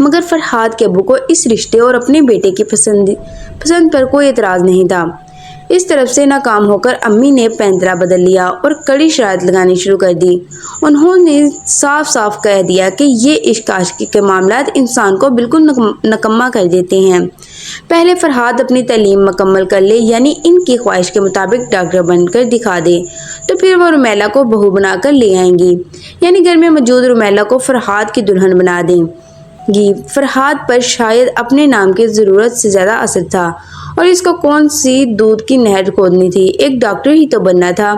مگر فرحاد کے ابو کو اس رشتے اور اپنے بیٹے کی پسند پر کوئی اعتراض نہیں تھا۔ اس طرف سے ناکام ہو کر امی نے پینترا بدل لیا اور کڑی شرائط لگانی شروع کر دی۔ انہوں نے صاف صاف کہہ دیا کہ یہ عشق عاشقی کے معاملات انسان کو بالکل نکما کر دیتے ہیں۔ پہلے فرحاد اپنی تعلیم مکمل کر لے، یعنی ان کی خواہش کے مطابق ڈاکٹر بن کر دکھا دے، تو پھر وہ رومیلا کو بہو بنا کر لے آئیں گی، یعنی گھر میں موجود رومیلا کو فرحاد کی دلہن بنا دیں گی۔ فرحاد پر شاید اپنے نام کی ضرورت سے زیادہ اثر تھا، اور اس کو کون سی دودھ کی نہر کھودنی تھی، ایک ڈاکٹر ہی تو بننا تھا،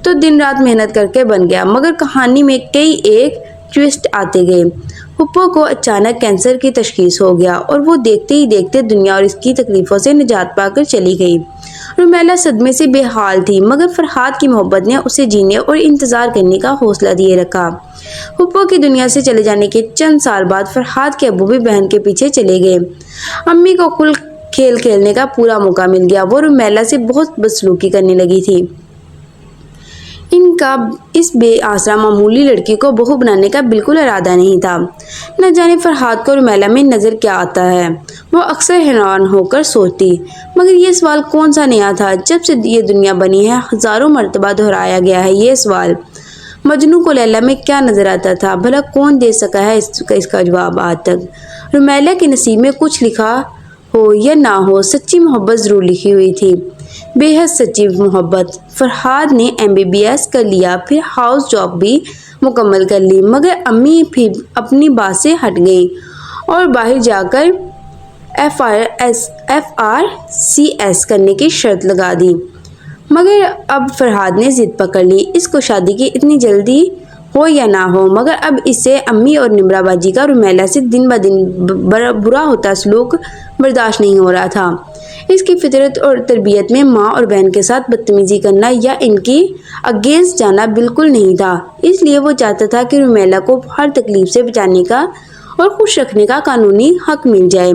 تو دن رات محنت کر کے بن گیا۔ مگر کہانی میں کئی ایک ٹویسٹ آتے گئے۔ پھپھو کو اچانک کینسر کی تشخیص ہو گیا اور وہ دیکھتے ہی دیکھتے دنیا اور اس کی تکلیفوں سے نجات پا کر چلی گئی۔ رومیلا صدمے سے بے حال تھی، مگر فرحاد کی محبت نے اسے جینے اور انتظار کرنے کا حوصلہ دیے رکھا۔ پھپھو کی دنیا سے چلے جانے کے چند سال بعد فرحاد کے ابو بھی بہن کے پیچھے چلے گئے۔ امی کو کل کھیل کھیلنے کا پورا موقع مل گیا۔ وہ رومیلا سے بہت بدسلوکی کرنے لگی تھی۔ ان کا اس بے آسرا معمولی لڑکی کو بہو بنانے کا بالکل ارادہ نہیں تھا۔ نہ جانے فرحاد کو رومیلا میں نظر کیا آتا ہے، وہ اکثر حیران ہو کر سوچتی، مگر یہ سوال کون سا نیا تھا؟ جب سے یہ دنیا بنی ہے ہزاروں مرتبہ دہرایا گیا ہے یہ سوال۔ مجنوں کو لیلا میں کیا نظر آتا تھا، بھلا کون دے سکا ہے اس کا جواب آج تک؟ رومیلا کے نصیب میں کچھ لکھا ہو یا نہ ہو، سچی محبت ضرور لکھی ہوئی تھی، بے حد سچی محبت۔ فرحاد نے MBBS کر لیا، پھر ہاؤس جاب بھی مکمل کر لی، مگر امی پھر اپنی بات سے ہٹ گئیں اور باہر جا کر FRCS کرنے کی شرط لگا دی۔ مگر اب فرحاد نے ضد پکڑ لی، اس کو شادی کی اتنی جلدی ہو یا نہ ہو، مگر اب اسے امی اور نمرا باجی کا رومیلا سے دن بدن برا ہوتا سلوک برداشت نہیں ہو رہا تھا۔ اس کی فطرت اور تربیت میں ماں اور بہن کے ساتھ بدتمیزی کرنا یا ان کی اگینسٹ جانا بالکل نہیں تھا، اس لیے وہ چاہتا تھا کہ رومیلا کو ہر تکلیف سے بچانے کا اور خوش رکھنے کا قانونی حق مل جائے،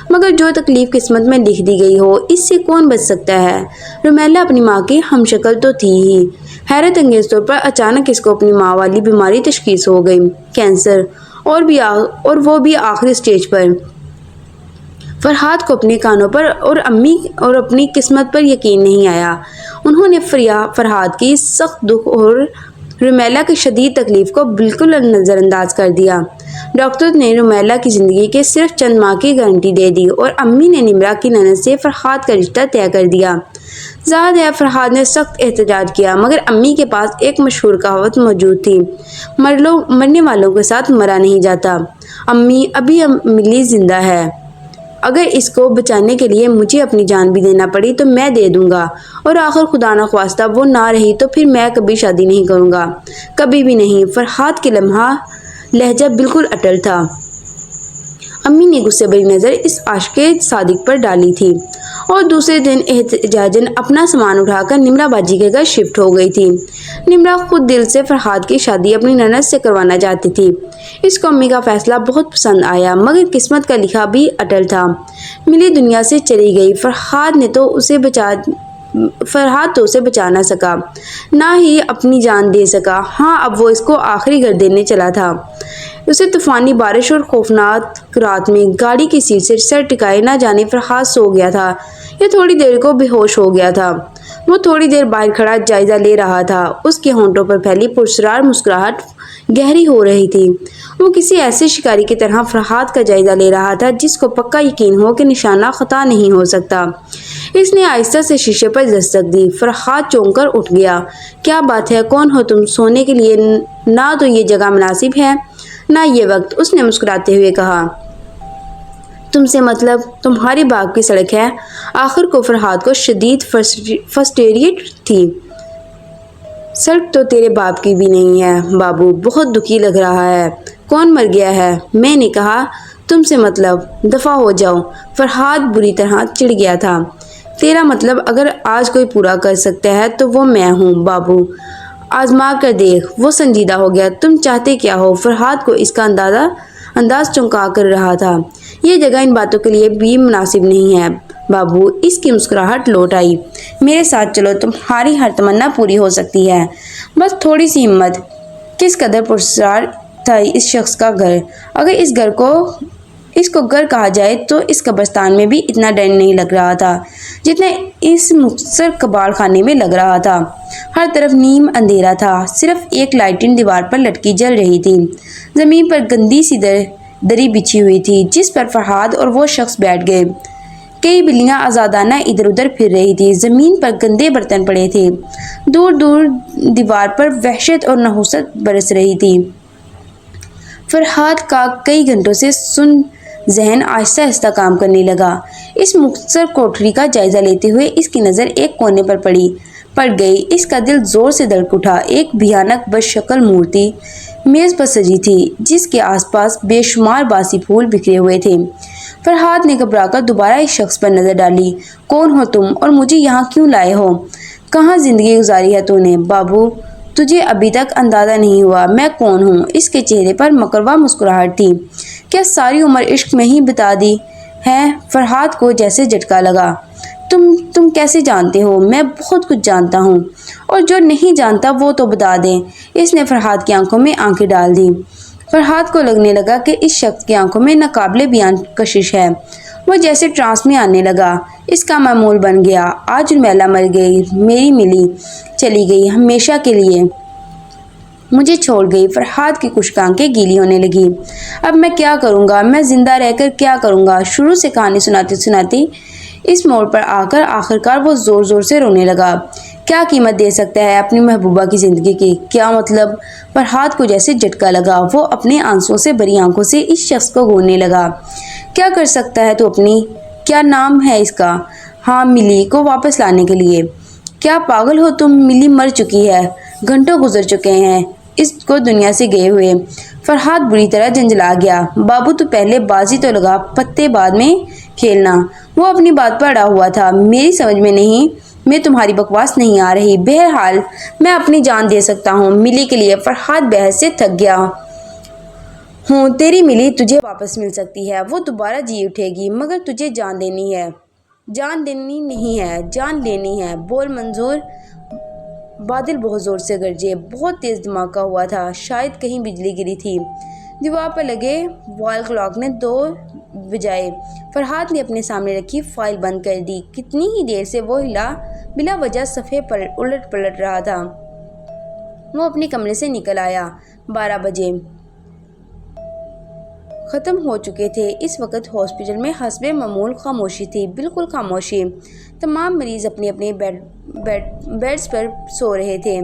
مگر جو تکلیف قسمت میں لکھ دی گئی ہو اس سے کون بچ سکتا ہے؟ رومیلا اپنی ماں کی ہم شکل تو تھی ہی، حیرت انگیز طور پر اچانک اس کو اپنی ماں والی بیماری تشخیص ہو گئی، کینسر، اور وہ بھی آخری سٹیج پر۔ فرحاد کو اپنے کانوں پر اور امی اور اپنی قسمت پر یقین نہیں آیا۔ انہوں نے فرحاد کی سخت دکھ اور رومیلا کی شدید تکلیف کو بالکل نظر انداز کر دیا۔ ڈاکٹر نے رومیلا کی زندگی کے صرف چند ماہ کی گارنٹی دے دی اور امی نے نمرا کی نند سے فرحاد کا رشتہ طے کر دیا۔ ظاہر ہے فرحاد نے سخت احتجاج کیا، مگر امی کے پاس ایک مشہور کہاوت موجود تھی، مرنے والوں کے ساتھ مرا نہیں جاتا۔ امی ابھی ملی زندہ ہے، اگر اس کو بچانے کے لیے مجھے اپنی جان بھی دینا پڑی تو میں دے دوں گا، اور آخر خدا نہ خواستہ وہ نہ رہی تو پھر میں کبھی شادی نہیں کروں گا، کبھی بھی نہیں۔ فرحاد کے لہجہ بالکل اٹل تھا۔ امی نے غصے بھری نظر اس عاشق صادق پر ڈالی تھی اور دوسرے دن احتجاجاً اپنا سامان اٹھا کر نمرا باجی کے گھر شفٹ ہو گئی تھی۔ نمرا خود دل سے فرحاد کی شادی اپنی نند سے کروانا چاہتی تھی۔ اس کو امی کا فیصلہ بہت پسند آیا، مگر قسمت کا لکھا بھی اٹل تھا۔ ملی دنیا سے چلی گئی، فرحاد تو اسے بچا نہ سکا، نہ ہی اپنی جان دے سکا۔ ہاں، اب وہ اس کو آخری گھر دینے چلا تھا۔ اسے طوفانی بارش اور خوفناک رات میں گاڑی کی سیٹ سے سر ٹکائے نہ جانے فرحاد سو گیا تھا یا تھوڑی دیر کو بے ہوش ہو گیا تھا۔ وہ تھوڑی دیر باہر کھڑا جائزہ لے رہا تھا، اس کے ہونٹوں پر پھیلی پراسرار مسکراہٹ گہری ہو رہی تھی۔ وہ کسی ایسے شکاری کی طرح فرحاد کا جائزہ لے رہا تھا جس کو پکا یقین ہو کہ نشانہ خطا نہیں ہو سکتا۔ اس نے آہستہ سے شیشے پر دستک دی۔ فرحاد چونک کر اٹھ گیا۔ کیا بات ہے، کون ہو تم؟ سونے کے لیے نہ تو یہ جگہ مناسب ہے نہ یہ وقت، اس نے مسکراتے ہوئے کہا۔ تم سے مطلب؟ تمہاری باغ کی سڑک ہے۔ آخر کو فرحاد کو شدید فرسٹریٹ تھی۔ سڑک تو تیرے باپ کی بھی نہیں ہے بابو، بہت دکھی لگ رہا ہے۔ کون مر گیا ہے؟ میں نے کہا تم سے مطلب، دفع ہو جاؤ۔ فرحاد بری طرح چڑ گیا تھا۔ تیرا مطلب اگر آج کوئی پورا کر سکتا ہے تو وہ میں ہوں بابو، آزما کر دیکھ۔ وہ سنجیدہ ہو گیا۔ تم چاہتے کیا ہو؟ فرحاد کو اس کا انداز چونکا کر رہا تھا۔ یہ جگہ ان باتوں کے لیے بھی مناسب نہیں ہے بابو۔ اس کی مسکراہٹ لوٹ آئی۔ میرے ساتھ چلو، تمہاری ہر تمنا پوری ہو سکتی ہے، بس تھوڑی سی ہمت۔ کس قدر پراسرار تھا اس شخص کا گھر! اگر اس گھر کو اس کو گھر کہا جائے تو اس قبرستان میں بھی اتنا ڈر نہیں لگ رہا تھا جتنا اس مختصر کباڑ خانے میں لگ رہا تھا۔ ہر طرف نیم اندھیرا تھا، صرف ایک لائٹن دیوار پر لٹکی جل رہی تھی۔ زمین پر گندی سی دری بچھی ہوئی تھی جس پر فرحاد اور وہ شخص بیٹھ گئے۔ کئی بلیاں آزادانہ ادھر ادھر پھر رہی تھی، زمین پر گندے برتن پڑے تھے، دور دور دیوار پر وحشت اور نحوست برس رہی تھی۔ فرحاد کا کئی گھنٹوں سے سن ذہن آہستہ آہستہ کام کرنے لگا۔ اس مختصر کوٹری کا جائزہ لیتے ہوئے اس کی نظر ایک کونے پر پڑ گئی۔ اس کا دل زور سے دھڑک اٹھا۔ ایک بھیانک بدشکل مورتی میز پر سجی تھی جس کے آس پاس بے شمار باسی پھول بکھرے ہوئے تھے۔ فرحاد نے گھبرا کر دوبارہ اس شخص پر نظر ڈالی۔ کون ہو تم اور مجھے یہاں کیوں لائے ہو؟ کہاں زندگی گزاری ہے تو نے؟ بابو، تجھے ابھی تک اندازہ نہیں ہوا میں کون ہوں؟ اس کے چہرے پر مکروا مسکراہٹ تھی۔ کیا ساری عمر عشق میں ہی بتا دی ہے؟ فرحاد کو جیسے جھٹکا لگا۔ تم کیسے جانتے ہو؟ میں بہت کچھ جانتا ہوں، اور جو نہیں جانتا وہ تو بتا دیں۔ اس نے فرحاد کی آنکھوں میں آنکھیں ڈال دی۔ فرحاد کو لگنے لگا کہ اس شخص کی آنکھوں میں ناقابل بیان کشش ہے۔ وہ جیسے ٹرانس میں آنے لگا۔ اس کا معمول بن گیا۔ آج رمیلا مر گئی، میری ملی چلی گئی ہمیشہ کے لیے، مجھے چھوڑ گئی۔ فرحاد کی خشک آنکھیں گیلی ہونے لگی۔ اب میں کیا کروں گا؟ میں زندہ رہ کر کیا کروں گا؟ شروع سے کہانی سناتی سناتی اس موڑ پر آ کر آخرکار وہ زور زور سے رونے لگا۔ کیا قیمت دے سکتا ہے اپنی محبوبہ کی زندگی کی؟ کیا مطلب؟ فرحاد کو جیسے جھٹکا لگا۔ وہ اپنے آنسوؤں سے بھری آنکھوں سے اس شخص کو گھورنے لگا۔ کیا کر سکتا ہے تو اپنی؟ کیا نام ہے اس کا؟ ہاں، ملی کو واپس لانے کے لیے۔ کیا پاگل ہو تم؟ ملی مر چکی ہے، گھنٹوں گزر چکے ہیں اس کو دنیا سے گئے ہوئے۔ فرحاد بری طرح جھنجھلا گیا۔ بابو تو پہلے بازی تو لگا، پتے بعد میں کھیلنا۔ وہ اپنی بات پر اڑا ہوا تھا۔ میری سمجھ میں نہیں، میں تمہاری بکواس نہیں آ رہی۔ بہرحال میں اپنی جان دے سکتا ہوں ملی کے لیے۔ فرحاد بحث سے تھک گیا ہوں۔ تیری ملی تجھے واپس مل سکتی ہے، وہ دوبارہ جی اٹھے گی، مگر تجھے جان دینی ہے۔ جان دینی نہیں ہے، جان لینی ہے۔ بول منظور۔ بادل بہت زور سے گرجے، بہت تیز دھماکہ ہوا تھا، شاید کہیں بجلی گری تھی۔ دیوار پر لگے وال کلاک نے 2 بجائے۔ فرحاد نے اپنے سامنے رکھی فائل بند کر دی۔ کتنی ہی دیر سے وہ بلا وجہ صفحے پر الٹ پلٹ رہا تھا۔ وہ اپنے کمرے سے نکل آیا۔ 12 بجے ختم ہو چکے تھے۔ اس وقت ہاسپٹل میں حسب معمول خاموشی تھی، بالکل خاموشی۔ تمام مریض اپنے اپنے بیڈز پر سو رہے تھے۔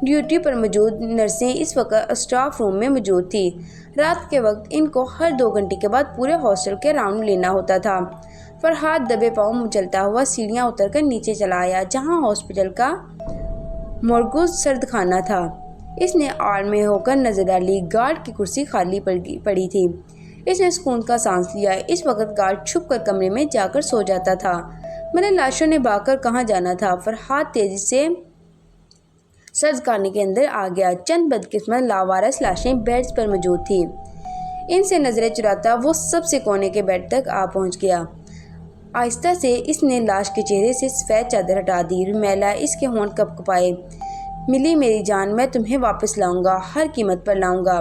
ڈیوٹی پر موجود نرسیں اس وقت اسٹاف روم میں موجود تھیں۔ رات کے وقت ان کو ہر 2 گھنٹے کے بعد پورے ہاسٹل کے راؤنڈ لینا ہوتا تھا۔ فرحاد دبے پاؤں چلتا ہوا سیڑھیاں اتر کر نیچے چلا آیا جہاں ہاسپٹل کا مرکوز سرد خانہ تھا۔ اس نے آڑ میں ہو کر نظر ڈالی۔ گارڈ کی کرسی خالی پڑی تھی۔ اس نے سکون کا سانس لیا۔ اس وقت گارڈ چھپ کر کمرے میں جا کر سو جاتا تھا، مگر لاشوں نے بھاگ کر کہاں جانا تھا۔ فرحاد تیزی سے سرد خانے کے اندر آ گیا۔ چند بدقسمت لاوارث لاشیں بیڈز پر موجود تھیں۔ ان سے نظریں چراتا وہ سب سے کونے کے بیڈ تک آ پہنچ گیا۔ آہستہ سے اس نے لاش کے چہرے سے سفید چادر ہٹا دی۔ رمیلا، اس کے ہونٹ کپ کپائے۔ ملی میری جان، میں تمہیں واپس لاؤں گا، ہر قیمت پر لاؤں گا۔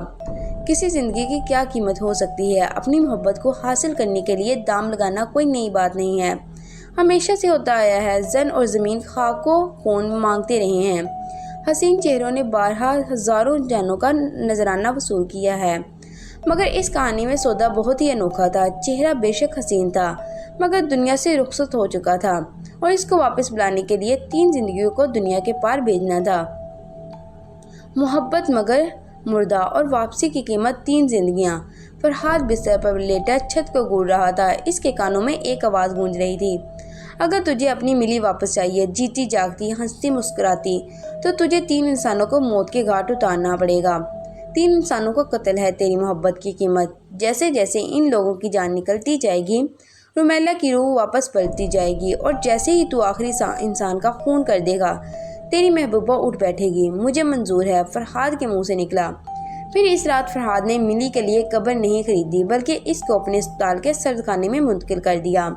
کسی زندگی کی کیا قیمت ہو سکتی ہے؟ اپنی محبت کو حاصل کرنے کے لیے دام لگانا کوئی نئی بات نہیں ہے، ہمیشہ سے ہوتا آیا ہے۔ زن اور زمین خاک و خون مانگتے رہے ہیں۔ حسین چہروں نے بارہا ہزاروں جانوں کا نذرانہ وصول کیا ہے، مگر اس کہانی میں سودا بہت ہی انوکھا تھا۔ چہرہ بے شک حسین تھا، مگر دنیا سے رخصت ہو چکا تھا، اور اس کو واپس بلانے کے لیے 3 زندگیوں کو دنیا کے پار بھیجنا تھا۔ محبت مگر مردہ، اور واپسی کی قیمت 3 زندگیاں۔ فرحاد بستر پر لیٹا چھت کو گھور رہا تھا۔ اس کے کانوں میں ایک آواز گونج رہی تھی۔ اگر تجھے اپنی ملی واپس چاہیے، جیتی جاگتی، ہنستی مسکراتی، تو تجھے 3 انسانوں کو موت کے گھاٹ اتارنا پڑے گا۔ 3 انسانوں کو قتل ہے تیری محبت کی قیمت۔ جیسے جیسے ان لوگوں کی جان نکلتی جائے گی، رمیلا کی روح واپس پلٹتی جائے گی، اور جیسے ہی تو آخری انسان کا خون کر دے گا، تیری محبوبہ اٹھ بیٹھے گی۔ مجھے منظور ہے، فرحاد کے منہ سے نکلا۔ پھر اس رات فرحاد نے ملی کے لیے قبر نہیں خریدی، بلکہ اس کو اپنے اسپتال کے سرد خانے میں منتقل کر دیا۔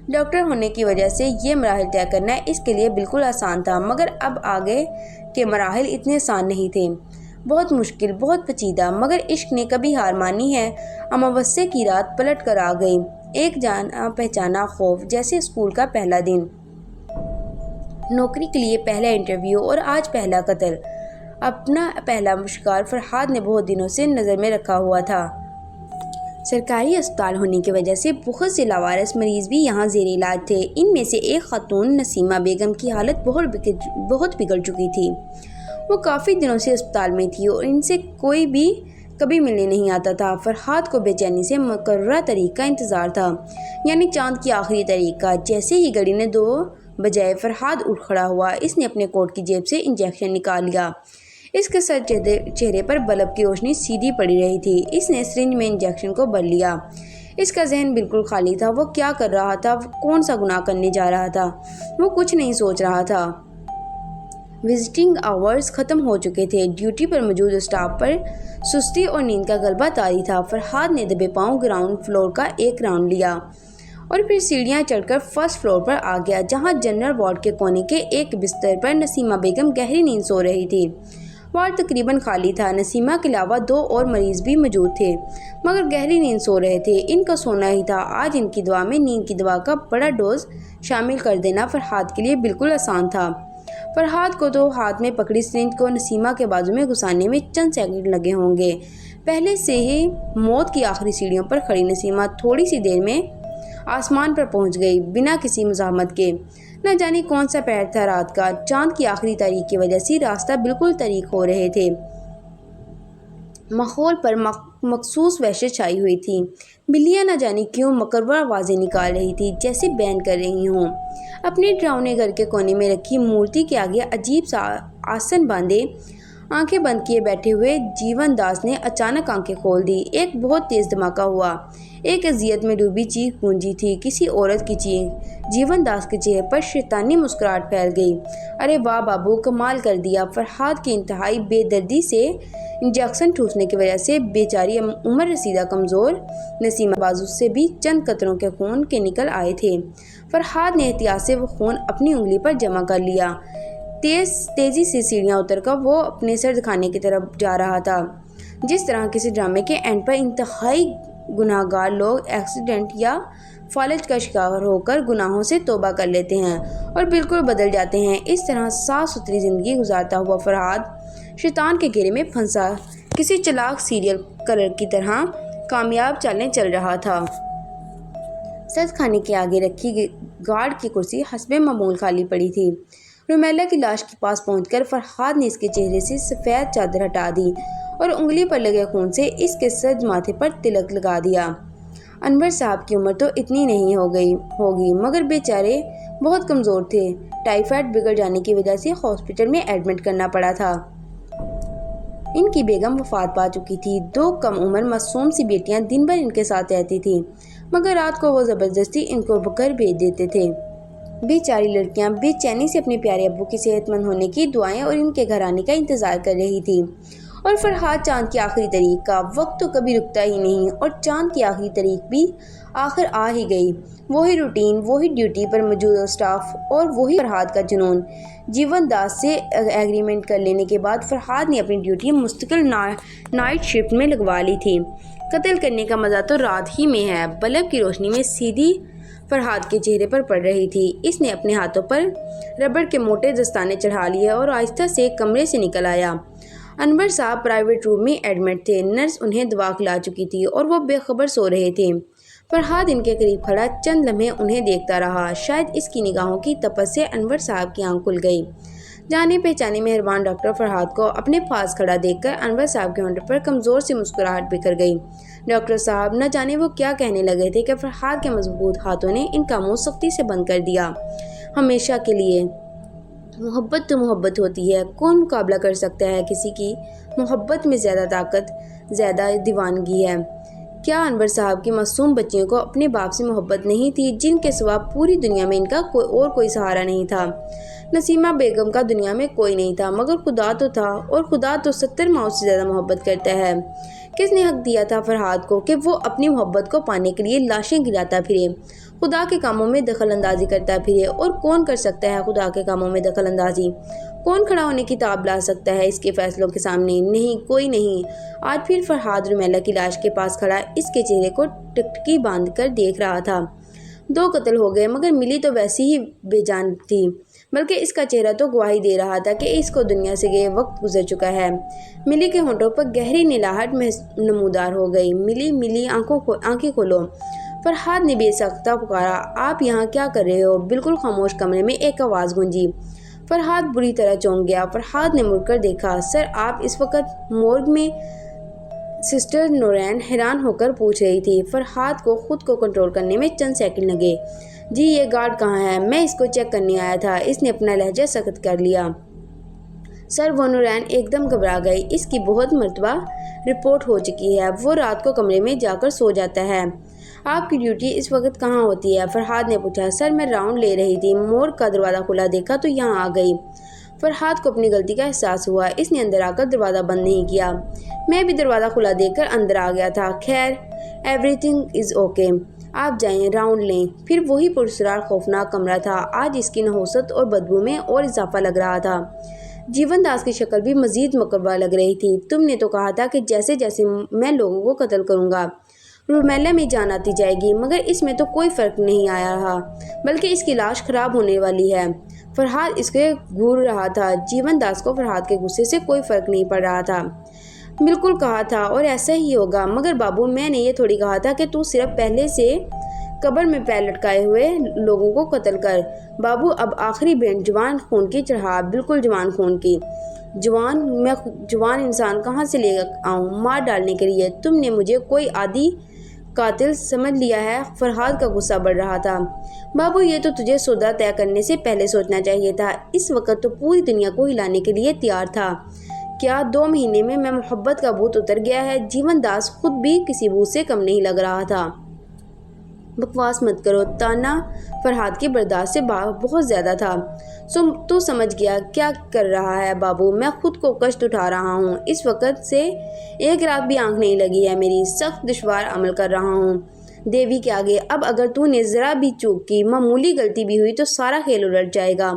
ڈاکٹر ہونے کی وجہ سے یہ مراحل طے کرنا اس کے لیے بالکل آسان تھا، مگر اب آگے کے مراحل اتنے آسان نہیں تھے۔ بہت مشکل، بہت پیچیدہ، مگر عشق نے کبھی ہار مانی ہے۔ اموسیہ کی رات پلٹ کر آ گئی، ایک جانا پہچانا خوف، جیسے اسکول کا پہلا دن، نوکری کے لیے پہلا انٹرویو، اور آج پہلا قتل۔ اپنا پہلا شکار فرحاد نے بہت دنوں سے نظر میں رکھا ہوا تھا۔ سرکاری اسپتال ہونے کی وجہ سے بہت سے لاوارث مریض بھی یہاں زیر علاج تھے۔ ان میں سے ایک خاتون نسیمہ بیگم کی حالت بہت بگڑ چکی تھی۔ وہ کافی دنوں سے اسپتال میں تھی اور ان سے کوئی بھی کبھی ملنے نہیں آتا تھا۔ فرحاد کو بے چینی سے مقررہ تاریخ کا انتظار تھا، یعنی چاند کی آخری تاریخ کا۔ جیسے ہی گھڑی نے 2 بجائے فرحاد اٹھ کھڑا ہوا۔ اس نے اپنے کوٹ کی جیب سے انجیکشن نکال لیا۔ اس کے چہرے پر بلب کی روشنی سیدھی پڑی رہی تھی۔ اس نے سرنج میں انجیکشن کو بھر لیا۔ اس کا ذہن بالکل خالی تھا۔ وہ کیا کر رہا تھا؟ کون سا گناہ کرنے جا رہا تھا؟ وہ کچھ نہیں سوچ رہا تھا۔ وزٹنگ آورز ختم ہو چکے تھے۔ ڈیوٹی پر موجود اسٹاف پر سستی اور نیند کا غلبہ طاری تھا۔ فرحاد نے دبے پاؤں گراؤنڈ فلور کا ایک راؤنڈ لیا اور پھر سیڑھیاں چڑھ کر فرسٹ فلور پر آ گیا، جہاں جنرل وارڈ کے کونے کے ایک بستر پر نسیمہ بیگم گہری نیند سو رہی تھی۔ وارڈ تقریباً خالی تھا۔ نسیمہ کے علاوہ 2 اور مریض بھی موجود تھے، مگر گہری نیند سو رہے تھے۔ ان کا سونا ہی تھا۔ آج ان کی دوا میں نیند کی دوا کا بڑا ڈوز شامل کر دینا فرحاد کے لیے بالکل آسان تھا۔ فرحاد کو تو ہاتھ میں پکڑی سرنج کو نسیمہ کے بازو میں گھسانے میں چند سیکنڈ لگے ہوں گے۔ پہلے سے ہی موت کی آخری سیڑھیوں پر کھڑی نسیمہ تھوڑی سی دیر میں آسمان پر پہنچ گئی، بنا کسی مزاحمت کے۔ نہ جانے کون سا پہر تھا رات کا۔ چاند کی آخری تاریخ کی وجہ سے راستہ بالکل طریق ہو رہے تھے۔ ماحول پر مخصوص وحشت چھائی ہوئی تھی۔ بلیاں نہ جانے کیوں مکرر آوازیں نکال رہی تھی، جیسے بین کر رہی ہوں۔ اپنے ڈراؤنے گھر کے کونے میں رکھی مورتی کے آگے عجیب سا آسن باندھے آنکھیں بند کیے بیٹھے ہوئے جیون داس نے اچانک آنکھیں کھول دی۔ ایک بہت تیز دھماکہ ہوا۔ ایک اذیت میں ڈوبی چیخ گونجی تھی، کسی عورت کی چیخ۔ جیون داس کے چہرے پر شیطانی مسکراہٹ پھیل گئی۔ ارے واہ بابو، کمال کر دیا۔ فرحاد کی انتہائی بے دردی سے انجیکشن ٹھوسنے کی وجہ سے بیچاری عمر رسیدہ کمزور نسیمہ بازو سے بھی چند قطروں کے خون کے نکل آئے تھے۔ فرحاد نے احتیاط سے وہ خون اپنی انگلی پر جمع کر لیا۔ تیزی سے سیڑھیاں اتر کر وہ اپنے سرد خانے کی طرف جا رہا تھا۔ جس طرح کسی ڈرامے کے اینڈ پر انتہائی گناہ گار لوگ ایکسیڈنٹ یا فالج کا شکار ہو کر گناہوں سے توبہ کر لیتے ہیں اور بالکل بدل جاتے ہیں، اس طرح صاف ستھری زندگی گزارتا ہوا فرحاد شیطان کے گھیرے میں پھنسا کسی چلاک سیریل کلر کی طرح کامیاب چالیں چل رہا تھا۔ سرد خانے کے آگے رکھی گارڈ کی کرسی حسب معمول خالی پڑی تھی۔ رومیلا کی لاش کے پاس پہنچ کر فرحاد نے اس کے چہرے سے سفید چادر ہٹا دی اور انگلی پر لگے خون سے اس کے سرد ماتھے پر تلک لگا دیا۔ انور صاحب کی عمر تو اتنی نہیں ہوگی، مگر بیچارے بہت کمزور تھے۔ ٹائیفائڈ بگڑ جانے کی وجہ سے ہاسپٹل میں ایڈمٹ کرنا پڑا تھا۔ ان کی بیگم وفات پا چکی تھی۔ 2 کم عمر معصوم سی بیٹیاں دن بھر ان کے ساتھ رہتی تھیں، مگر رات کو وہ زبردستی ان کو گھر بھیج دیتے تھے۔ بیچاری لڑکیاں بے چینی سے اپنے پیارے ابو کی صحت مند ہونے کی دعائیں اور ان کے گھر آنے کا انتظار کر رہی تھی۔ اور فرحاد چاند کی آخری تاریخ کا وقت تو کبھی رکتا ہی نہیں، اور چاند کی آخری تاریخ بھی آخر آ ہی گئی۔ وہی روٹین، وہی ڈیوٹی پر موجود اسٹاف اور وہی فرحاد کا جنون۔ جیون داس سے ایگریمنٹ کر لینے کے بعد فرحاد نے اپنی ڈیوٹی مستقل نائٹ شفٹ میں لگوا لی تھی۔ قتل کرنے کا مزہ تو رات ہی میں ہے۔ بلب کی روشنی میں سیدھی فرحاد کے چہرے پر پڑ رہی تھی۔ اس نے اپنے ہاتھوں پر ربڑ کے موٹے دستانے چڑھا لیے اور آہستہ سے کمرے سے نکل آیا۔ انور صاحب پرائیویٹ روم میں ایڈمٹ تھے۔ نرس انہیں دوا کھلا چکی تھی اور وہ بے خبر سو رہے تھے۔ فرحاد ان کے قریب کھڑا چند لمحے انہیں دیکھتا رہا۔ شاید اس کی نگاہوں کی تپش سے انور صاحب کی آنکھ کھل گئی۔ جانے پہچانے مہربان ڈاکٹر فرحاد کو اپنے پاس کھڑا دیکھ کر انور صاحب کے ہونٹ پر کمزور سی مسکراہٹ بکھر گئی۔ ڈاکٹر صاحب نہ جانے وہ کیا کہنے لگے تھے کہ فرحاد کے مضبوط ہاتھوں نے ان کا منہ سختی سے بند کر دیا۔ ہمیشہ کے لیے۔ محبت تو محبت ہوتی ہے، کون مقابلہ کر سکتا ہے کسی کی؟ محبت میں زیادہ طاقت، زیادہ دیوانگی ہے۔ کیا انور صاحب کی معصوم بچیوں کو اپنے باپ سے محبت نہیں تھی، جن کے سوا پوری دنیا میں ان کا کوئی سہارا نہیں تھا؟ نسیمہ بیگم کا دنیا میں کوئی نہیں تھا، مگر خدا تو تھا، اور خدا تو 70 ماؤں سے زیادہ محبت کرتا ہے۔ کس نے حق دیا تھا فرحاد کو کہ وہ اپنی محبت کو پانے کے لیے لاشیں گراتا پھرے؟ خدا کے کاموں میں دخل اندازی کرتا پھرے، اور کون کر سکتا ہے خدا کے کاموں میں دخل اندازی؟ کون کھڑا ہونے کی تاب لا سکتا ہے اس کے فیصلوں کے سامنے؟ نہیں، کوئی نہیں۔ آج پھر فرحاد رومیلا کی لاش کے پاس کھڑا اس کے چہرے کو ٹکٹکی باندھ کر دیکھ رہا تھا۔ 2 قتل ہو گئے، مگر ملی تو ویسی ہی بے جان تھی، بلکہ اس کا چہرہ تو گواہی دے رہا تھا کہ اس کو دنیا سے گئے وقت گزر چکا ہے۔ ملی کے ہونٹوں پر گہری نلاہٹ نمودار ہو گئی۔ ملی، ملی، آنکھیں کھولو۔ فرحاد نے بے ساختہ پکارا، آپ یہاں کیا کر رہے ہو؟ بالکل خاموش کمرے میں ایک آواز گونجی۔ فرحاد بری طرح چونک گیا۔ فرحاد نے مڑ کر دیکھا۔ سر، آپ اس وقت مورگ میں؟ سسٹر نورین حیران ہو کر پوچھ رہی تھی۔ فرحاد کو خود کو کنٹرول کرنے میں چند سیکنڈ لگے۔ جی، یہ گارڈ کہاں ہے؟ میں اس کو چیک کرنے آیا تھا۔ اس نے اپنا لہجہ سخت کر لیا۔ سر، وہ نورین ایک دم گھبرا گئی۔ اس کی بہت مرتبہ رپورٹ ہو چکی ہے۔ وہ رات کو کمرے میں جا کر سو جاتا ہے۔ آپ کی ڈیوٹی اس وقت کہاں ہوتی ہے؟ فرحاد نے پوچھا۔ سر، میں راؤنڈ لے رہی تھی، مورگ کا دروازہ کھلا دیکھا تو یہاں آ گئی۔ فرحاد کو اپنی غلطی کا احساس ہوا۔ اس نے اندر آ کر دروازہ بند نہیں کیا۔ میں بھی دروازہ کھلا دیکھ کر اندر آ گیا تھا۔ خیر، ایوری تھنگ از اوکے۔ آپ جائیں، راؤنڈ لیں۔ پھر وہی پراسرار خوفناک کمرہ تھا۔ آج اس کی نحوست اور بدبو میں اور اضافہ لگ رہا تھا۔ جیون داس کی شکل بھی مزید مکربہ لگ رہی تھی۔ تم نے تو کہا تھا کہ جیسے جیسے میں لوگوں کو قتل کروں گا رومیلا میں جان آتی جائے گی، مگر اس میں تو کوئی فرق نہیں آیا رہا، بلکہ اس کی لاش خراب ہونے والی ہے۔ فرحاد اس کے گھور رہا تھا۔ جیون داس کو فرحاد کے غصے سے کوئی فرق نہیں پڑ رہا تھا۔ بالکل کہا تھا اور ایسا ہی ہوگا، مگر بابو، میں نے یہ تھوڑی کہا تھا کہ تو صرف پہلے سے قبر میں پیر لٹکائے ہوئے لوگوں کو قتل کر۔ بابو، اب آخری بینڈ جوان خون کی چڑھا، بالکل جوان خون کی۔ میں جوان انسان کہاں سے لے آؤں مار ڈالنے کے لیے؟ تم نے مجھے کوئی عادی قاتل سمجھ لیا ہے؟ فرحاد کا غصہ بڑھ رہا تھا۔ بابو، یہ تو تجھے سودا طے کرنے سے پہلے سوچنا چاہیے تھا۔ اس وقت تو پوری دنیا کو ہلانے کے لیے تیار تھا۔ کیا 2 مہینے میں محبت کا بھوت اتر گیا ہے؟ جیون داس خود بھی کسی بھوت سے کم نہیں لگ رہا تھا۔ بکواس مت کرو۔ تانا فرحاد کی برداشت سے بہت زیادہ تھا۔ تو سمجھ گیا کیا کر رہا ہے بابو؟ میں خود کو کشت اٹھا رہا ہوں۔ اس وقت سے 1 رات بھی آنکھ نہیں لگی ہے میری۔ سخت دشوار عمل کر رہا ہوں دیوی کے آگے۔ اب اگر تو نے ذرا بھی چوک کی، معمولی غلطی بھی ہوئی تو سارا کھیل الٹ جائے گا،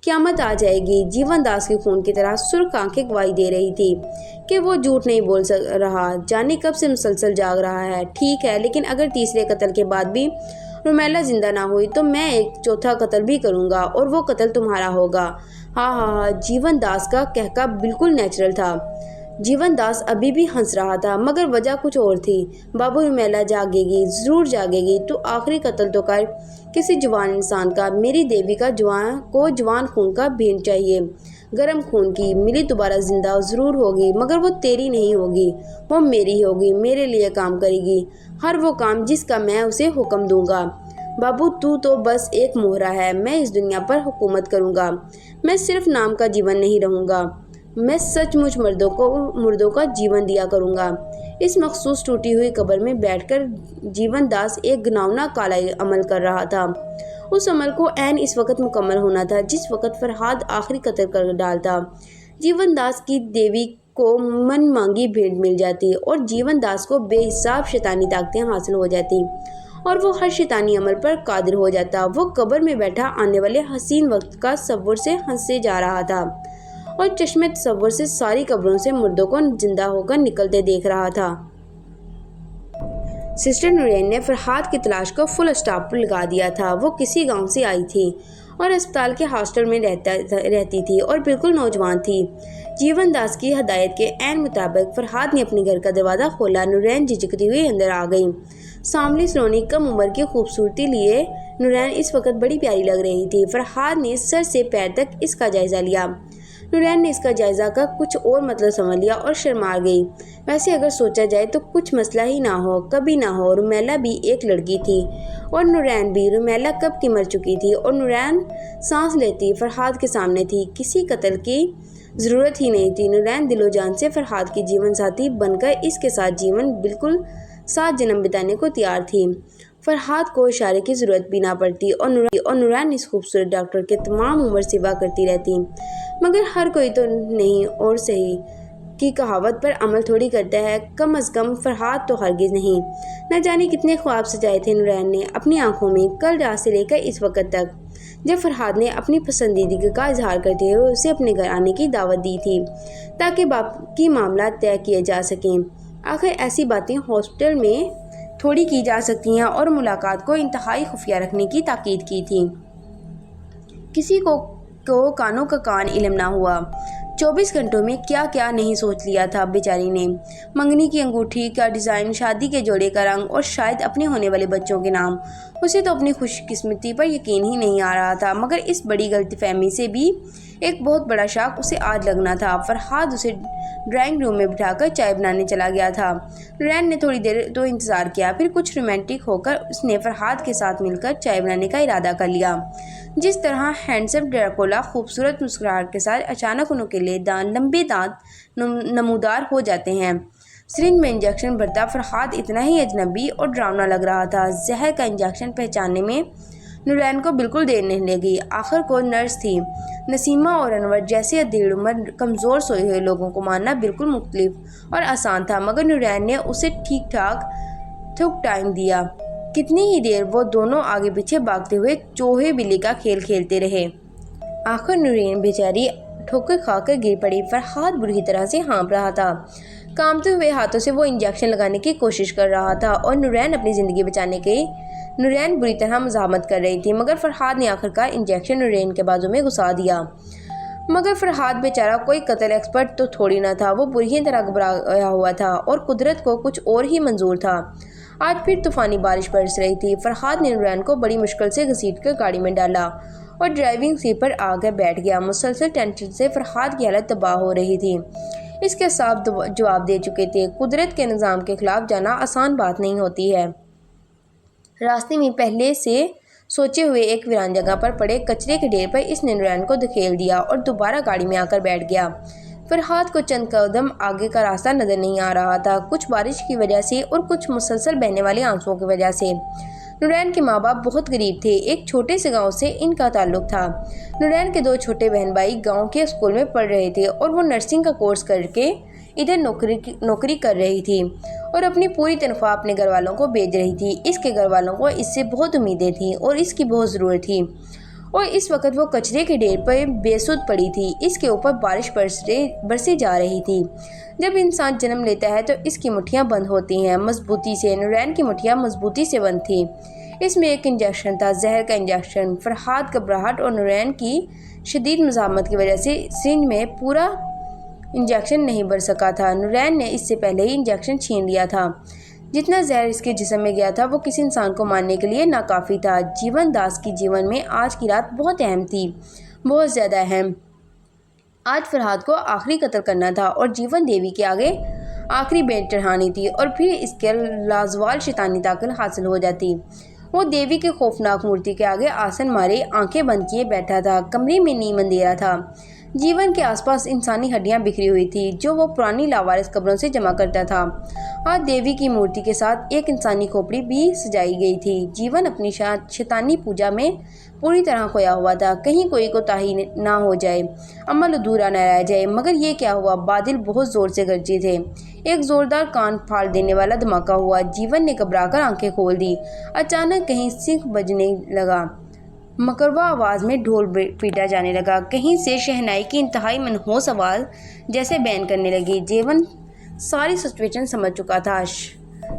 قیامت آ جائے گی۔ جیون داس کی خون کی طرح سرخ آنکھیں گواہی دے رہی تھی کہ وہ جھوٹ نہیں بول رہا، جانے کب سے مسلسل جاگ رہا ہے۔ ٹھیک ہے، لیکن اگر تیسرے قتل کے بعد بھی رومیلا زندہ نہ ہوئی تو میں ایک چوتھا قتل بھی کروں گا، اور وہ قتل تمہارا ہوگا۔ ہاں ہاں ہاں۔ جیون داس کا کہکا بالکل نیچرل تھا۔ جیون داس ابھی بھی ہنس رہا تھا، مگر وجہ کچھ اور تھی۔ بابو، رومیلا جاگے گی، ضرور جاگے گی۔ تو آخری قتل تو کر کسی جوان انسان کا۔ میری دیوی کو جوان خون کا بھینٹ چاہیے، گرم خون کی۔ ملی دوبارہ زندہ ضرور ہوگی، مگر وہ تیری نہیں ہوگی، وہ میری ہوگی، میرے لیے کام کرے گی، ہر وہ کام جس کا میں اسے حکم دوں گا۔ بابو، تو بس ایک مہرہ ہے۔ میں اس دنیا پر حکومت کروں گا۔ میں صرف نام کا جیون نہیں رہوں گا، میں سچ مچ مردوں کا جیون دیا کروں گا۔ اس مخصوص ٹوٹی ہوئی قبر میں بیٹھ کر جیون داس ایک گھناؤنا کالا عمل کر رہا تھا۔ اس عمل کو عین اس وقت مکمل ہونا تھا جس وقت فرحاد آخری قتل کر ڈالتا۔ جیون داس کی دیوی کو من مانگی بھیٹ مل جاتی، اور جیون داس کو بے حساب شیطانی طاقتیں حاصل ہو جاتی، اور وہ ہر شیطانی عمل پر قادر ہو جاتا۔ وہ قبر میں بیٹھا آنے والے حسین وقت کا تصور سے ہنسے جا رہا تھا، اور چشمے تصور سے ساری قبروں سے مردوں کو زندہ ہو کر نکلتے دیکھ رہا تھا۔ سسٹر نورین نے فرحاد کی تلاش کو فل اسٹاپ لگا دیا تھا۔ وہ کسی گاؤں سے آئی تھی اور اسپتال کے ہاسٹل میں رہتی تھی، اور بالکل نوجوان تھی۔ جیون داس کی ہدایت کے عین مطابق فرحاد نے اپنے گھر کا دروازہ کھولا۔ نورین جھجکتی ہوئی اندر آ گئی۔ سانولی سلونی کم عمر کی خوبصورتی لیے نورین اس وقت بڑی پیاری لگ رہی تھی۔ فرحاد نے سر سے پیر تک اس کا جائزہ لیا۔ نورین نے اس کا جائزہ کا کچھ اور مطلب سمجھ لیا اور شرما گئی۔ ویسے اگر سوچا جائے تو کچھ مسئلہ ہی نہ ہو، کبھی نہ ہو۔ رومیلا بھی ایک لڑکی تھی، اور نورین بھی۔ رومیلا کب کی مر چکی تھی، اور نورین سانس لیتی فرحاد کے سامنے تھی۔ کسی قتل کی ضرورت ہی نہیں تھی۔ نورین دل و جان سے فرحاد کی جیون ساتھی بن کر اس کے ساتھ بالکل 7 جنم بتانے کو تیار تھی۔ فرحاد کو اشارے کی ضرورت بھی نہ پڑتی، اور نورین اس خوبصورت ڈاکٹر کے تمام عمر سیوا کرتی رہتی۔ مگر ہر کوئی تو نہیں، اور صحیح کی کہاوت پر عمل تھوڑی کرتا ہے، کم از کم فرحاد تو ہرگز نہیں۔ نہ جانے کتنے خواب سجائے تھے نورین نے اپنی آنکھوں میں کل رات سے لے کر اس وقت تک، جب فرحاد نے اپنی پسندیدگی کا اظہار کرتے ہوئے اسے اپنے گھر آنے کی دعوت دی تھی تاکہ باقی معاملات طے کیے جا سکیں۔ آخر ایسی باتیں ہاسپٹل میں تھوڑی کی جا سکتی ہیں، اور ملاقات کو انتہائی خفیہ رکھنے کی تاکید کی تھی۔ کسی کو کانوں کا کان علم نہ ہوا 24 گھنٹوں میں کیا کیا نہیں سوچ لیا تھا بیچاری نے۔ منگنی کی انگوٹھی کا ڈیزائن، شادی کے جوڑے کا رنگ، اور شاید اپنے ہونے والے بچوں کے نام۔ اسے تو اپنی خوش قسمتی پر یقین ہی نہیں آ رہا تھا، مگر اس بڑی غلط فہمی سے بھی ایک بہت بڑا شاک اسے آج لگنا تھا۔ فرحاد اسے ڈرائنگ روم میں بٹھا کر چائے بنانے چلا گیا تھا۔ نورین نے تھوڑی دیر تو انتظار کیا، پھر کچھ رومانٹک ہو کر اس نے فرحاد کے ساتھ مل کر چائے بنانے کا ارادہ کر لیا۔ جس طرح ہینڈسم ڈریکولا خوبصورت مسکراہٹ کے ساتھ اچانک نوکیلے لمبے دانت نمودار ہو جاتے ہیں۔ سرنج میں انجیکشن بھرتا فرحاد اتنا ہی اجنبی اور ڈراؤنا لگ رہا تھا۔ زہر کا انجیکشن پہچاننے میں نورین کو بالکل دیر نہیں لگی۔ آخر کو نرس تھی۔ نسیمہ اور انور جیسے ادھیڑ عمر کمزور سوئے ہوئے لوگوں کو مارنا بالکل مختلف اور آسان تھا، مگر نورین نے اسے ٹھیک ٹھاک تھوک ٹائم دیا۔ کتنی ہی دیر وہ دونوں آگے پیچھے بھاگتے ہوئے چوہے بلی کا کھیل کھیلتے رہے۔ آخر نورین بیچاری ٹھوکر کھا کر گر پڑی۔ فرحاد بری طرح سے ہانپ رہا تھا۔ کانپتے ہوئے ہاتھوں سے وہ انجیکشن لگانے کی کوشش کر رہا تھا اور نورین اپنی زندگی بچانے کی نورین بری طرح مزاحمت کر رہی تھی، مگر فرحاد نے آخرکار انجیکشن نورین کے بازو میں گھسا دیا۔ مگر فرحاد بیچارہ کوئی قتل ایکسپرٹ تو تھوڑی نہ تھا، وہ بری طرح گھبرایا ہوا تھا اور قدرت کو کچھ اور ہی منظور تھا۔ آج پھر طوفانی بارش برس رہی تھی۔ فرحاد نے نورین کو بڑی مشکل سے گھسیٹ کر گاڑی میں ڈالا اور ڈرائیونگ سیٹ پر آ کر بیٹھ گیا۔ مسلسل ٹینشن سے فرحاد کی حالت تباہ ہو رہی تھی۔ اس کے صاف جواب دے چکے تھے، قدرت کے نظام کے خلاف جانا آسان بات نہیں ہوتی ہے۔ راستے میں پہلے سے سوچے ہوئے ایک ویران جگہ پر پڑے کچرے کے ڈھیر پر اس نے نورین کو دھکیل دیا اور دوبارہ گاڑی میں آ کر بیٹھ گیا۔ فرحاد کو چند قدم آگے کا راستہ نظر نہیں آ رہا تھا، کچھ بارش کی وجہ سے اور کچھ مسلسل بہنے والے آنسوؤں کی وجہ سے۔ نورین کے ماں باپ بہت غریب تھے، ایک چھوٹے سے گاؤں سے ان کا تعلق تھا۔ نورین کے دو چھوٹے بہن بھائی گاؤں کے اسکول میں پڑھ رہے تھے اور وہ نرسنگ کا کورس کر کے ادھر نوکری کر رہی تھی اور اپنی پوری تنخواہ اپنے گھر والوں کو بھیج رہی تھی۔ اس کے گھر والوں کو اس سے بہت امیدیں تھیں اور اس کی بہت ضرورت تھی، اور اس وقت وہ کچرے کے ڈھیر پر بے سود پڑی تھی۔ اس کے اوپر بارش برسے جا رہی تھی۔ جب انسان جنم لیتا ہے تو اس کی مٹھیاں بند ہوتی ہیں مضبوطی سے۔ نورین کی مٹھیاں مضبوطی سے بند تھیں۔ اس میں ایک انجیکشن تھا، زہر کا انجیکشن۔ فرحاد گھبراہٹ اور نورین کی شدید مزاحمت کی وجہ سے سرنج میں پورا انجیکشن نہیں بھر سکا تھا۔ نورین نے اس سے پہلے ہی انجیکشن چھین لیا تھا۔ جتنا زہر اس کے جسم میں گیا تھا وہ کسی انسان کو مارنے کے لیے ناکافی تھا۔ جیون داس کی جیون میں آج کی رات بہت اہم تھی، بہت زیادہ اہم۔ آج فرحاد کو آخری قتل کرنا تھا اور جیون دیوی کے آگے آخری بینٹ چڑھانی تھی، اور پھر اس کے لازوال شیطانی طاقت حاصل ہو جاتی۔ وہ دیوی کے خوفناک مورتی کے آگے آسن مارے آنکھیں بند کیے بیٹھا تھا۔ کمرے میں نیم اندھیرا تھا۔ جیون کے آس پاس انسانی ہڈیاں بکھری ہوئی تھی جو وہ پرانی لاوارث قبروں سے جمع کرتا تھا۔ آج دیوی کی مورتی کے ساتھ ایک انسانی کھوپڑی بھی سجائی گئی تھی۔ جیون اپنی شیطانی پوجا میں پوری طرح کھویا ہوا تھا، کہیں کوئی کوتاہی نہ ہو جائے، عمل ادھورا نہ رہ جائے۔ مگر یہ کیا ہوا؟ بادل بہت زور سے گرجے تھے۔ ایک زوردار کان پھاڑ دینے والا دھماکہ ہوا۔ جیون نے گھبرا کر آنکھیں کھول دی۔ اچانک کہیں سنگ بجنے لگا، مکروا آواز میں ڈھول پیٹا جانے لگا، کہیں سے شہنائی کی انتہائی منحوس آواز جیسے بین کرنے لگی۔ جیون ساری سچویشن سمجھ چکا تھا۔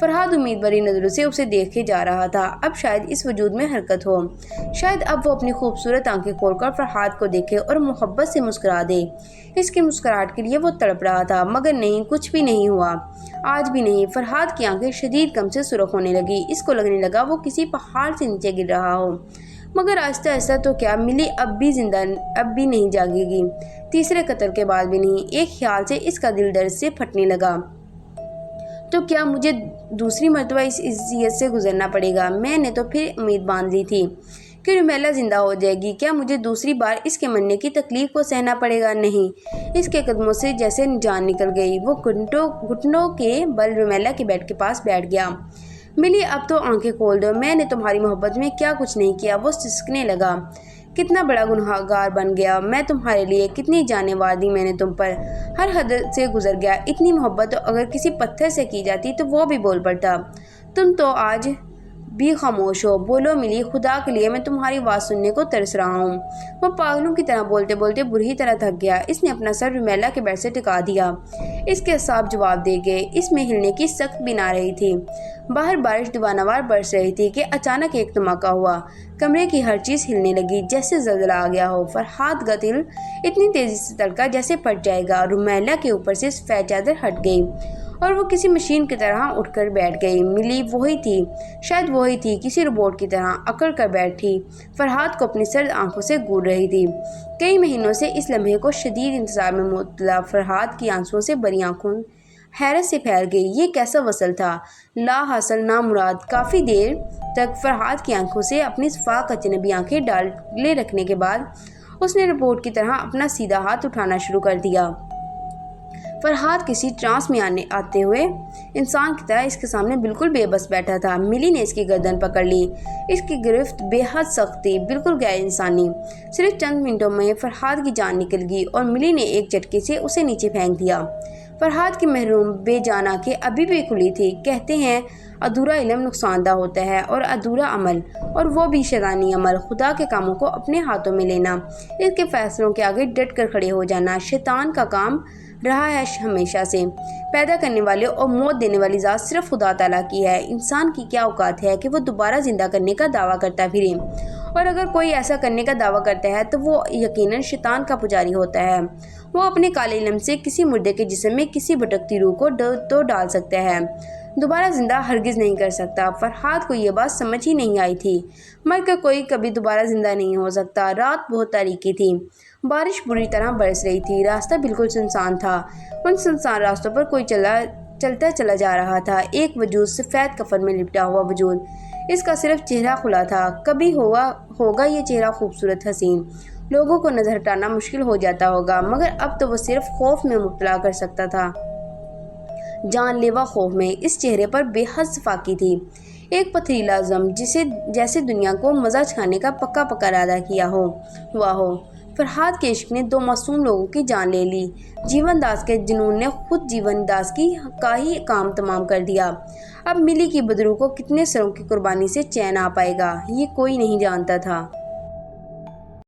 فرحاد امید بری نظروں سے اسے دیکھے جا رہا تھا۔ اب شاید اس وجود میں حرکت ہو، شاید اب وہ اپنی خوبصورت آنکھیں کھول کر فرحاد کو دیکھے اور محبت سے مسکرا دے۔ اس کی مسکراہٹ کے لیے وہ تڑپ رہا تھا، مگر نہیں، کچھ بھی نہیں ہوا، آج بھی نہیں۔ فرحاد کی آنکھیں شدید غم سے سرخ ہونے لگی، اس کو لگنے لگا وہ کسی پہاڑ سے نیچے گر رہا ہو۔ مگر آہستہ آہستہ تو کیا، ملی اب بھی نہیں جاگے گی، تیسرے قتل کے بعد بھی نہیں۔ ایک خیال سے اس کا دل درد سے پھٹنے لگا، تو کیا مجھے دوسری مرتبہ اس اذیت سے گزرنا پڑے گا؟ میں نے تو پھر امید باندھ لی تھی کہ رومیلا زندہ ہو جائے گی، کیا مجھے دوسری بار اس کے مرنے کی تکلیف کو سہنا پڑے گا؟ نہیں۔ اس کے قدموں سے جیسے جان نکل گئی، وہ گھٹنوں کے بل رومیلا کے بیڈ کے پاس بیٹھ گیا۔ ملی اب تو آنکھیں کھول دو، میں نے تمہاری محبت میں کیا کچھ نہیں کیا، وہ سسکنے لگا۔ کتنا بڑا گنہگار بن گیا میں تمہارے لیے، کتنی جانیں وار دی میں نے تم پر، ہر حد سے گزر گیا۔ اتنی محبت تو اگر کسی پتھر سے کی جاتی تو وہ بھی بول پڑتا۔ تم تو آج بھی خاموش ہو، بولو ملی، خدا کے لیے میں تمہاری آواز سننے کو ترس رہا ہوں۔ وہ پاگلوں کی طرح بولتے بولتے بری طرح تھک گیا۔ اس نے اپنا سر رومیلا کے بیڈ سے ٹکا دیا، اس کے اعصاب جواب دے گئے، اس میں ہلنے کی سخت بھی نہ رہی تھی۔ باہر بارش دیوانوار برس رہی تھی کہ اچانک ایک دھماکہ ہوا، کمرے کی ہر چیز ہلنے لگی جیسے زلزلہ آ گیا ہو۔ فرحاد کا دل اتنی تیزی سے دھڑکا جیسے پھٹ جائے گا۔ رومیلا کے اوپر سے سفید چادر ہٹ گئی اور وہ کسی مشین کی طرح اٹھ کر بیٹھ گئی۔ ملی وہی تھی، شاید وہی تھی، کسی روبوٹ کی طرح اکڑ کر بیٹھی فرحاد کو اپنی سرد آنکھوں سے گھور رہی تھی۔ کئی مہینوں سے اس لمحے کو شدید انتظار میں مبتلا فرحاد کی آنسوؤں سے بری آنکھوں حیرت سے پھیل گئی۔ یہ کیسا وصل تھا، لا حاصل نامراد۔ کافی دیر تک فرحاد کی آنکھوں سے اپنی صفاق اجنبی آنکھیں ڈالے رکھنے کے بعد اس نے روبوٹ کی طرح اپنا سیدھا ہاتھ اٹھانا شروع کر دیا۔ فرحاد کسی ٹرانس میں آتے ہوئے انسان کی طرح اس کے سامنے بالکل بے بس بیٹھا تھا۔ ملی نے اس کی گردن پکڑ لی، اس کی گرفت بے حد سخت تھی، بالکل غیر انسانی۔ صرف چند منٹوں میں فرحاد کی جان نکل گئی اور ملی نے ایک جھٹکے سے اسے نیچے پھینک دیا۔ فرحاد کی محروم بے جان آنکھیں ابھی بھی کھلی تھی۔ کہتے ہیں ادھورا علم نقصان دہ ہوتا ہے اور ادھورا عمل، اور وہ بھی شیطانی عمل، خدا کے کاموں کو اپنے ہاتھوں میں لینا، اس کے فیصلوں کے آگے ڈٹ کر کھڑے ہو جانا شیطان کا کام رہا ہے ہمیشہ سے۔ پیدا کرنے والے اور موت دینے والی ذات صرف خدا تعالیٰ کی ہے۔ انسان کی کیا اوقات ہے کہ وہ دوبارہ زندہ کرنے کا دعویٰ کرتا پھرے، اور اگر کوئی ایسا کرنے کا دعویٰ کرتا ہے تو وہ یقیناً شیطان کا پجاری ہوتا ہے۔ وہ اپنے کالے علم سے کسی مردے کے جسم میں کسی بھٹکتی روح کو تو ڈال سکتا ہے، دوبارہ زندہ ہرگز نہیں کر سکتا۔ فرحاد کو یہ بات سمجھ ہی نہیں آئی تھی، مر کر کوئی کبھی دوبارہ زندہ نہیں ہو سکتا۔ رات بہت تاریکی تھی، بارش بری طرح برس رہی تھی، راستہ بالکل سنسان تھا۔ ان سنسان راستوں پر کوئی چلتا چلا جا رہا تھا، ایک وجود، سفید کفن میں لپٹا ہوا وجود، اس کا صرف چہرہ کھلا تھا۔ کبھی ہوگا یہ چہرہ خوبصورت، حسین، لوگوں کو نظر ہٹانا مشکل ہو جاتا ہوگا، مگر اب تو وہ صرف خوف میں مبتلا کر سکتا تھا، جان لیوا خوف میں۔ اس چہرے پر بے حد صفاقی تھی، ایک پتھریلا عزم، جیسے دنیا کو مزہ چکھانے کا پکا ارادہ کیا ہوا ہو۔ فرحاد کے عشق نے دو معصوم لوگوں کی جان لے لی۔ جیون داس کے جنون نے خود جیون داس کا ہی کام تمام کر دیا۔ اب ملی کی بدرو کو کتنے سروں کی قربانی سے چین آ پائے گا، یہ کوئی نہیں جانتا تھا۔